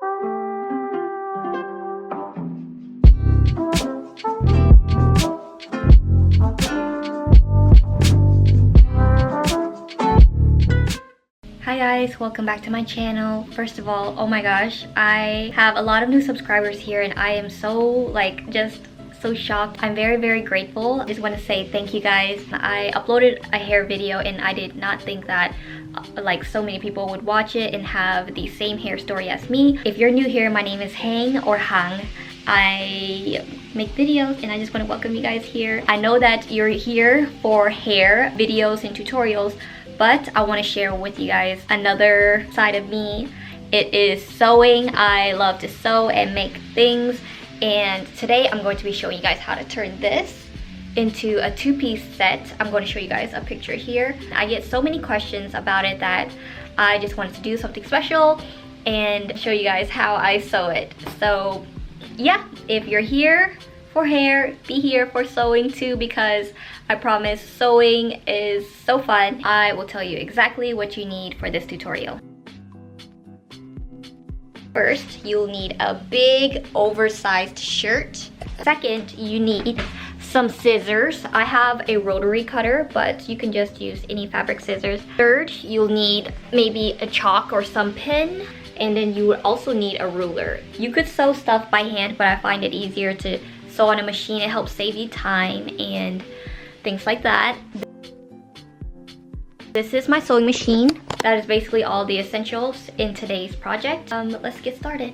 Hi guys, welcome back to my channel. First of all, oh my gosh, I have a lot of new subscribers here and I am so just so shocked. I'm very grateful. I just want to say thank you guys. I uploaded a hair video and I did not think that so many people would watch it and have the same hair story as me. If you're new here, my name is Hang or Hang. I make videos and I just want to welcome you guys here. I know that you're here for hair videos and tutorials, but I want to share with you guys another side of me. It is sewing. I love to sew and make things, and today I'm going to be showing you guys how to turn this into a two-piece set. I'm going to show you guys a picture here. I get so many questions about it that I just wanted to do something special and show you guys how I sew it. So yeah, if you're here for hair, be here for sewing too, because I promise sewing is so fun. I will tell you exactly what you need for this tutorial. First, you'll need a big oversized shirt. Second, you need some scissors. I have a rotary cutter, but you can just use any fabric scissors. Third, you'll need maybe a chalk or some pin. And then you would also need a ruler. You could sew stuff by hand, but I find it easier to sew on a machine. It helps save you time and things like that. This is my sewing machine. That is basically all the essentials in today's project. Let's get started.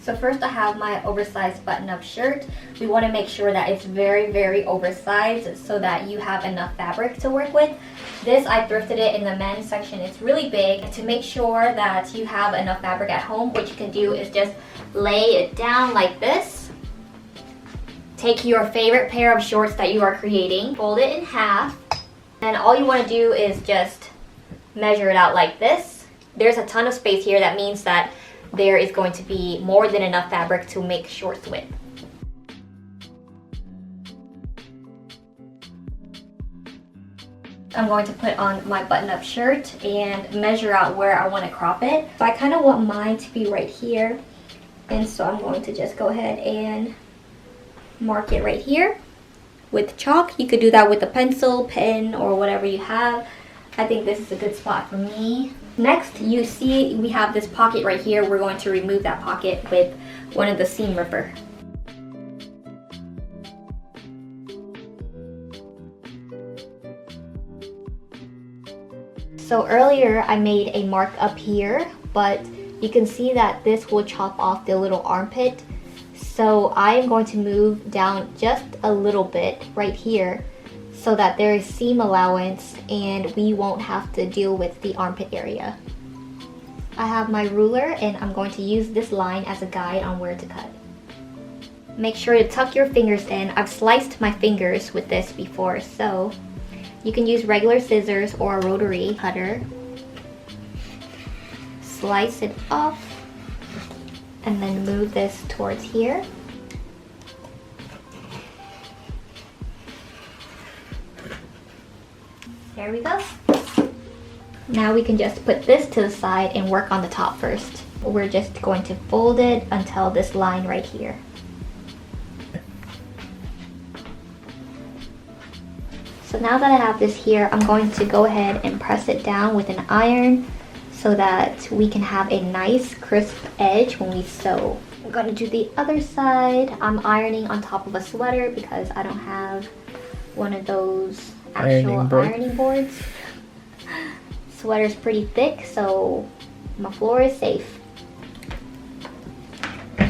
So first I have my oversized button-up shirt. We want to make sure that it's very oversized so that you have enough fabric to work with. This, I thrifted it in the men's section. It's really big. To make sure that you have enough fabric at home, what you can do is just lay it down like this. Take your favorite pair of shorts that you are creating, fold it in half, and all you want to do is just measure it out like this. There's a ton of space here. That means that there is going to be more than enough fabric to make shorts with. I'm going to put on my button-up shirt and measure out where I want to crop it. So I kind of want mine to be right here, and so I'm going to just go ahead and mark it right here with chalk. You could do that with a pencil, pen, or whatever you have. I think this is a good spot for me. Next, you see we have this pocket right here. We're going to remove that pocket with one of the seam ripper. So earlier I made a mark up here, but you can see that this will chop off the little armpit. So I am going to move down just a little bit right here so that there is seam allowance and we won't have to deal with the armpit area. I have my ruler and I'm going to use this line as a guide on where to cut. Make sure to tuck your fingers in. I've sliced my fingers with this before, so you can use regular scissors or a rotary cutter. Slice it off and then move this towards here. There we go. Now we can just put this to the side and work on the top first. We're just going to fold it until this line right here. So now that I have this here, I'm going to go ahead and press it down with an iron so that we can have a nice crisp edge when we sew. I'm going to do the other side. I'm ironing on top of a sweater because I don't have one of those actual ironing boards. Sweater's pretty thick, so my floor is safe.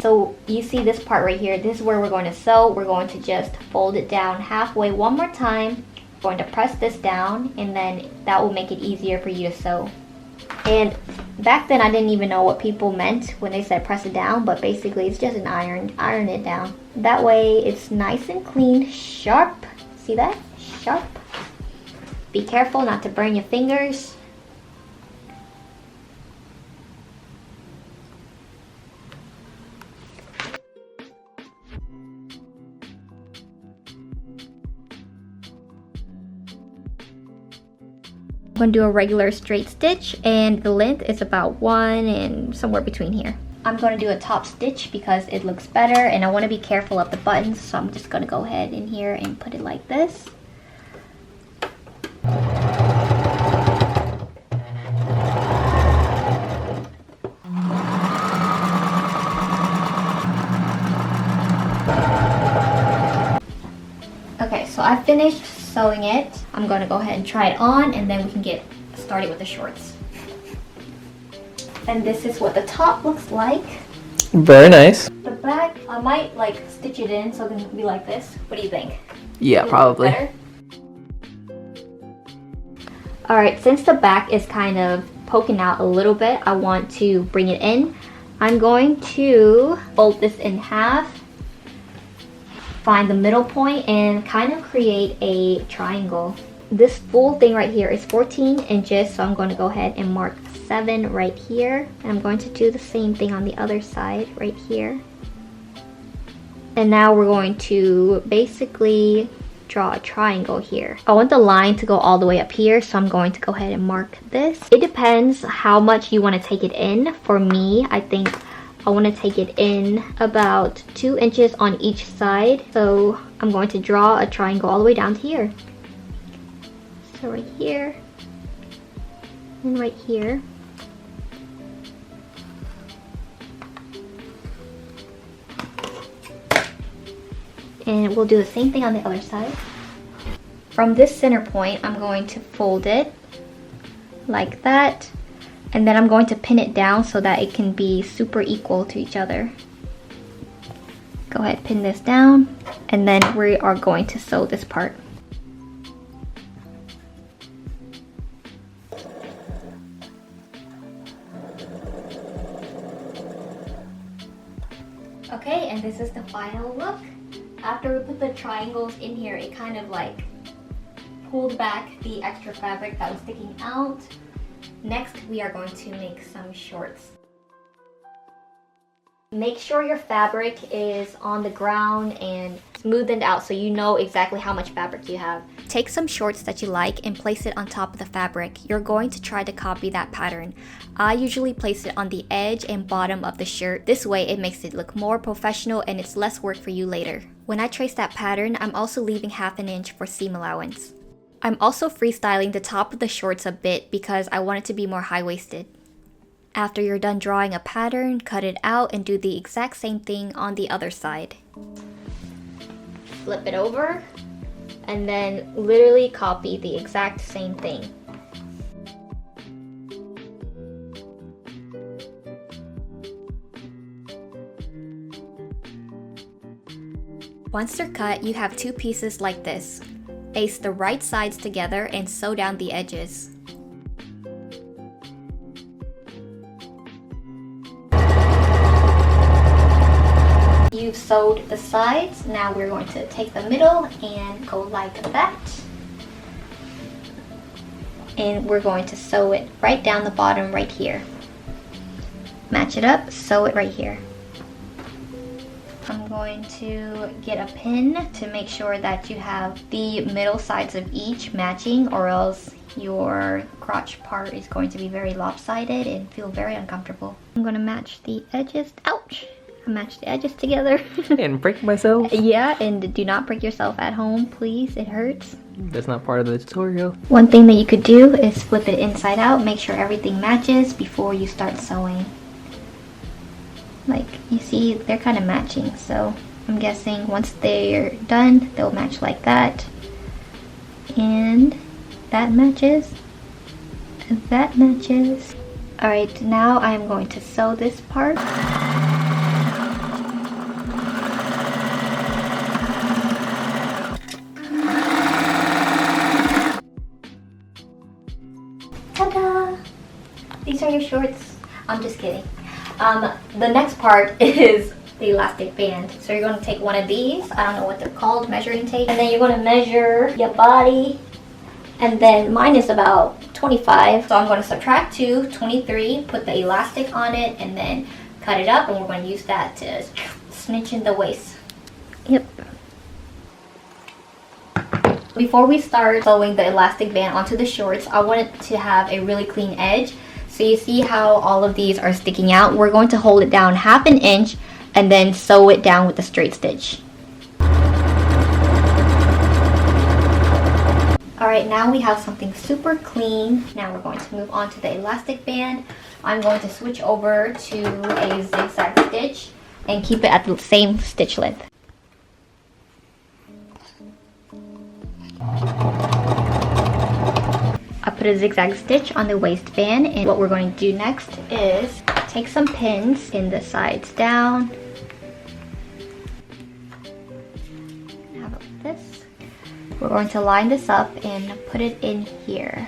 So you see this part right here. This is where we're going to sew. We're going to just fold it down halfway one more time. We're going to press this down, and then that will make it easier for you to sew. And back then I didn't even know what people meant when they said press it down, but basically it's just an iron it down. That way it's nice and clean, sharp. See that? Sharp. Be careful not to burn your fingers. I'm going to do a regular straight stitch, and the length is about 1 and somewhere between here. I'm going to do a top stitch because it looks better, and I want to be careful of the buttons, so I'm just going to go ahead in here and put it like this. Okay, so I finished sewing it. I'm going to go ahead and try it on, and then we can get started with the shorts. And this is what the top looks like. Very nice. The back, I might like stitch it in so it can be like this. What do you think? Yeah, probably. Alright, since the back is kind of poking out a little bit, I want to bring it in. I'm going to fold this in half, find the middle point, and kind of create a triangle. This full thing right here is 14 inches, so I'm going to go ahead and mark 7 right here. And I'm going to do the same thing on the other side right here. And now we're going to basically draw a triangle here. I want the line to go all the way up here, so I'm going to go ahead and mark this. It depends how much you want to take it in. For me, I think I want to take it in about 2 inches on each side. So I'm going to draw a triangle all the way down to here. So right here and right here. And we'll do the same thing on the other side. From this center point, I'm going to fold it like that. And then I'm going to pin it down so that it can be super equal to each other. Go ahead, pin this down. And then we are going to sew this part. Okay, and this is the final look. After we put the triangles in here, it kind of like pulled back the extra fabric that was sticking out. Next, we are going to make some shorts. Make sure your fabric is on the ground and smoothened out so you know exactly how much fabric you have. Take some shorts that you like and place it on top of the fabric. You're going to try to copy that pattern. I usually place it on the edge and bottom of the shirt. This way it makes it look more professional and it's less work for you later. When I trace that pattern, I'm also leaving ½ an inch for seam allowance. I'm also freestyling the top of the shorts a bit because I want it to be more high-waisted. After you're done drawing a pattern, cut it out and do the exact same thing on the other side. Flip it over and then literally copy the exact same thing. Once they're cut, you have 2 pieces like this. Baste the right sides together and sew down the edges. You've sewed the sides. Now we're going to take the middle and go like that. And we're going to sew it right down the bottom right here. Match it up, sew it right here. I'm going to get a pin to make sure that you have the middle sides of each matching, or else your crotch part is going to be very lopsided and feel very uncomfortable. I'm going to match the edges. Ouch! I matched the edges together. And break myself? Yeah, and do not break yourself at home, please. It hurts. That's not part of the tutorial. One thing that you could do is flip it inside out. Make sure everything matches before you start sewing. Like, you see, they're kind of matching, so I'm guessing once they're done, they'll match like that. And that matches. And that matches. Alright, now I'm going to sew this part. Ta-da! These are your shorts. I'm just kidding. The next part is the elastic band. So you're going to take one of these, I don't know what they're called, measuring tape, and then you're going to measure your body, and then mine is about 25, so I'm going to subtract 2, 23, put the elastic on it, and then cut it up, and we're going to use that to cinch in the waist. Yep. Before we start sewing the elastic band onto the shorts, I want it to have a really clean edge. So you see how all of these are sticking out? We're going to hold it down 1/2 inch and then sew it down with a straight stitch. Alright, now we have something super clean. Now we're going to move on to the elastic band. I'm going to switch over to a zigzag stitch and keep it at the same stitch length. I put a zigzag stitch on the waistband, and what we're going to do next is take some pins in the sides down. Have it like this. We're going to line this up and put it in here.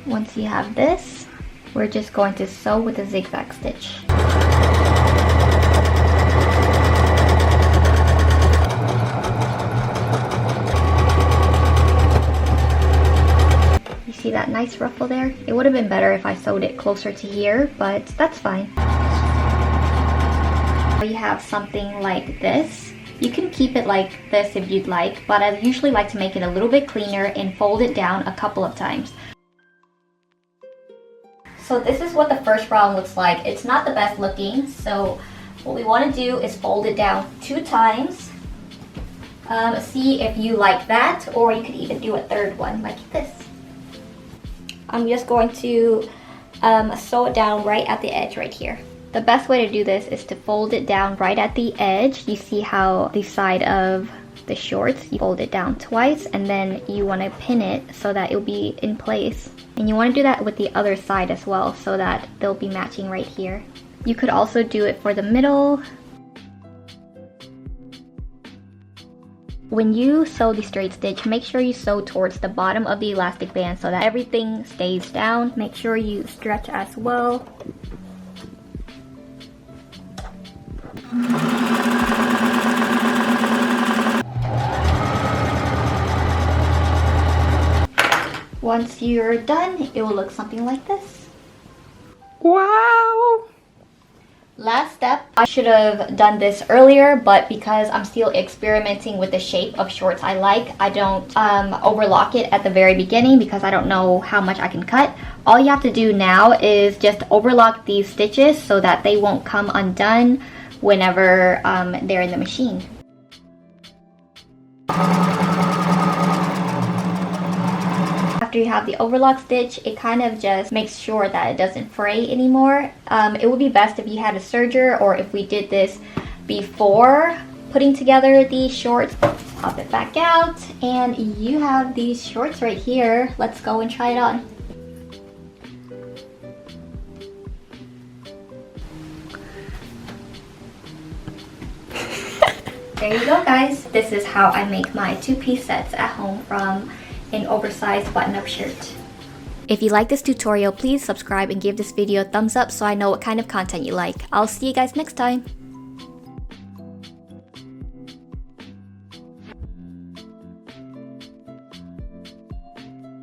Once you have this, we're just going to sew with a zigzag stitch. You see that nice ruffle there? It would have been better if I sewed it closer to here, but that's fine. You have something like this. You can keep it like this if you'd like, but I usually like to make it a little bit cleaner and fold it down a couple of times. So this is what the first round looks like. It's not the best looking, so what we want to do is fold it down 2 times. See if you like that, or you could even do a third one like this. I'm just going to sew it down right at the edge right here. The best way to do this is to fold it down right at the edge. You see how the side of the shorts, you fold it down twice, and then you want to pin it so that it'll be in place. And you want to do that with the other side as well, so that they'll be matching right here. You could also do it for the middle. When you sew the straight stitch, make sure you sew towards the bottom of the elastic band so that everything stays down. Make sure you stretch as well. Once you're done, it will look something like this. Wow! Last step, I should have done this earlier, but because I'm still experimenting with the shape of shorts I like, I don't overlock it at the very beginning because I don't know how much I can cut. All you have to do now is just overlock these stitches so that they won't come undone whenever they're in the machine. After you have the overlock stitch, it kind of just makes sure that it doesn't fray anymore. It would be best if you had a serger, or if we did this before putting together these shorts. Pop it back out, and you have these shorts right here. Let's go and try it on. There you go, guys. This is how I make my 2-piece sets at home from an oversized button-up shirt. If you like this tutorial, please subscribe and give this video a thumbs up so I know what kind of content you like. I'll see you guys next time.